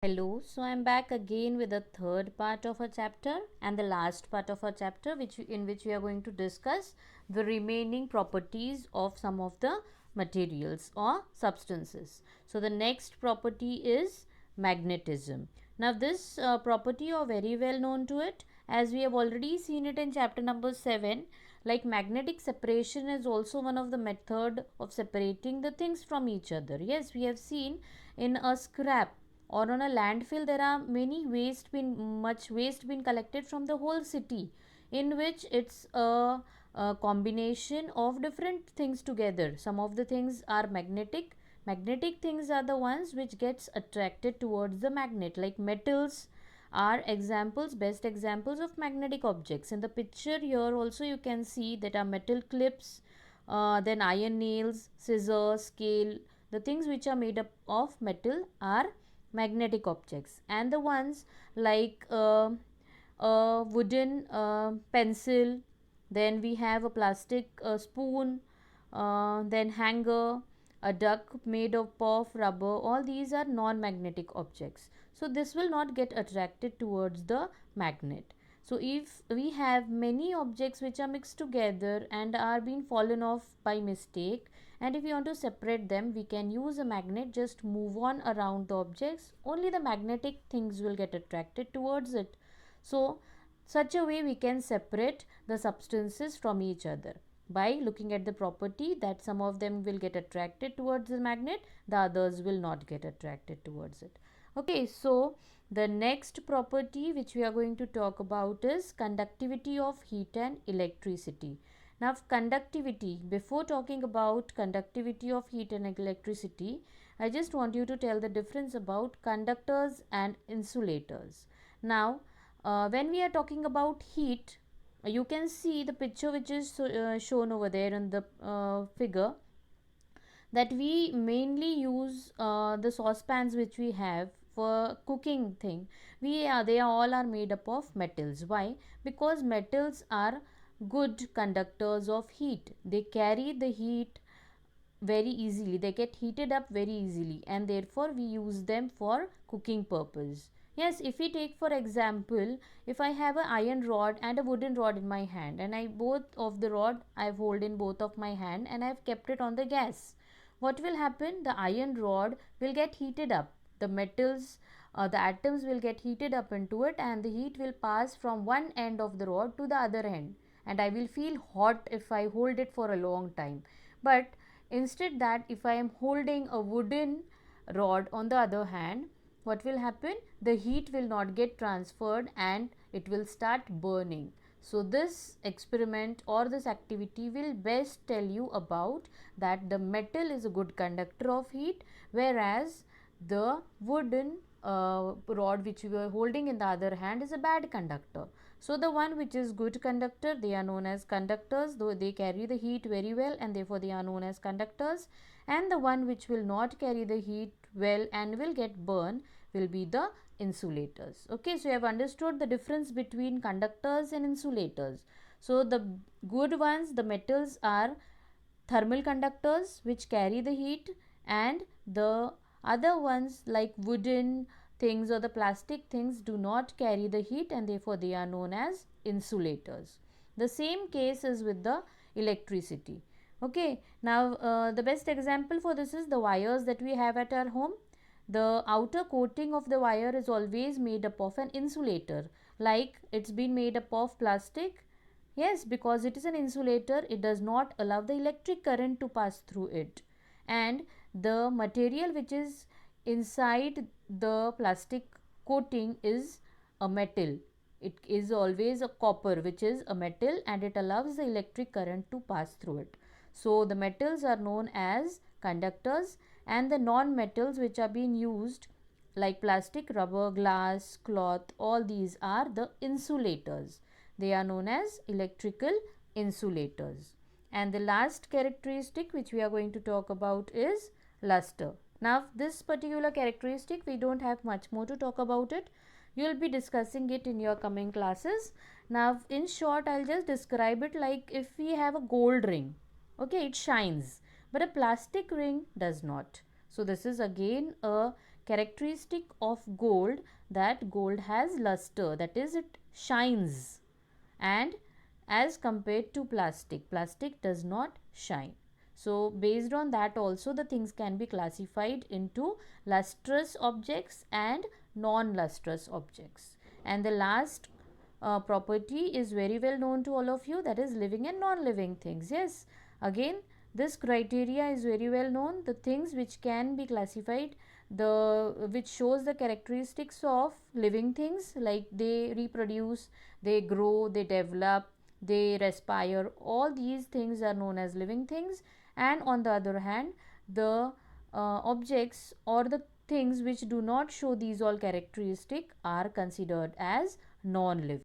Hello, so I'm back again with the third part of our chapter and the last part of our chapter in which we are going to discuss the remaining properties of some of the materials or substances. So the next property is magnetism. Now this property are very well known to it, as we have already seen it in chapter number 7. Like magnetic separation is also one of the method of separating the things from each other. Yes, we have seen in a scrap or on a landfill there are much waste been collected from the whole city, in which it's a combination of different things together. Some of the things are magnetic things are the ones which gets attracted towards the magnet, like metals are best examples of magnetic objects. In the picture here also you can see that are metal clips, then iron nails, scissors, scale. The things which are made up of metal are magnetic objects, and the ones like a wooden pencil, then we have a plastic spoon, then hanger, a duck made up of rubber. All these are non-magnetic objects, so this will not get attracted towards the magnet. So if we have many objects which are mixed together and are being fallen off by mistake, and if we want to separate them, we can use a magnet, just move on around the objects, only the magnetic things will get attracted towards it. So such a way we can separate the substances from each other by looking at the property that some of them will get attracted towards the magnet, the others will not get attracted towards it. Okay, so the next property which we are going to talk about is conductivity of heat and electricity. Now conductivity, before talking about conductivity of heat and electricity, I just want you to tell the difference about conductors and insulators. Now when we are talking about heat, you can see the picture which is shown over there in the figure, that we mainly use the saucepans which we have for cooking thing. They all are made up of metals. Why? Because metals are good conductors of heat. They carry the heat very easily, they get heated up very easily, and therefore we use them for cooking purpose. Yes, if we take for example, if I have an iron rod and a wooden rod in my hand, and I both of the rod I've hold in both of my hand and I've kept it on the gas, what will happen? The iron rod will get heated up, the metals, the atoms will get heated up into it, and the heat will pass from one end of the rod to the other end, and I will feel hot if I hold it for a long time. But instead that, if I am holding a wooden rod on the other hand, what will happen? The heat will not get transferred and it will start burning. So this experiment or this activity will best tell you about that the metal is a good conductor of heat, whereas the wooden rod which we are holding in the other hand is a bad conductor. So the one which is good conductor, they are known as conductors, though they carry the heat very well, and therefore they are known as conductors. And the one which will not carry the heat well and will get burned will be the insulators. Okay, so you have understood the difference between conductors and insulators. So the good ones, the metals, are thermal conductors which carry the heat, and the other ones like wooden things or the plastic things do not carry the heat, and therefore they are known as insulators. The same case is with the electricity. Okay, now the best example for this is the wires that we have at our home. The outer coating of the wire is always made up of an insulator, like it's been made up of plastic. Yes, because it is an insulator, it does not allow the electric current to pass through it. And the material which is inside the plastic coating is a metal. It is always a copper, which is a metal, and it allows the electric current to pass through it. So the metals are known as conductors, and the non-metals which are being used like plastic, rubber, glass, cloth, all these are the insulators. They are known as electrical insulators. And the last characteristic which we are going to talk about is luster. Now this particular characteristic, we don't have much more to talk about it. You will be discussing it in your coming classes. Now in short, I'll just describe it like if we have a gold ring. Okay, it shines, but a plastic ring does not. So this is again a characteristic of gold, that gold has luster, that is it shines, and as compared to plastic, plastic does not shine. So based on that also the things can be classified into lustrous objects and non-lustrous objects. And the last property is very well known to all of you, that is living and non-living things. Yes, again this criteria is very well known. The things which can be classified, which shows the characteristics of living things, like they reproduce, they grow, they develop, they respire, all these things are known as living things. And on the other hand, the objects or the things which do not show these all characteristics are considered as non-living.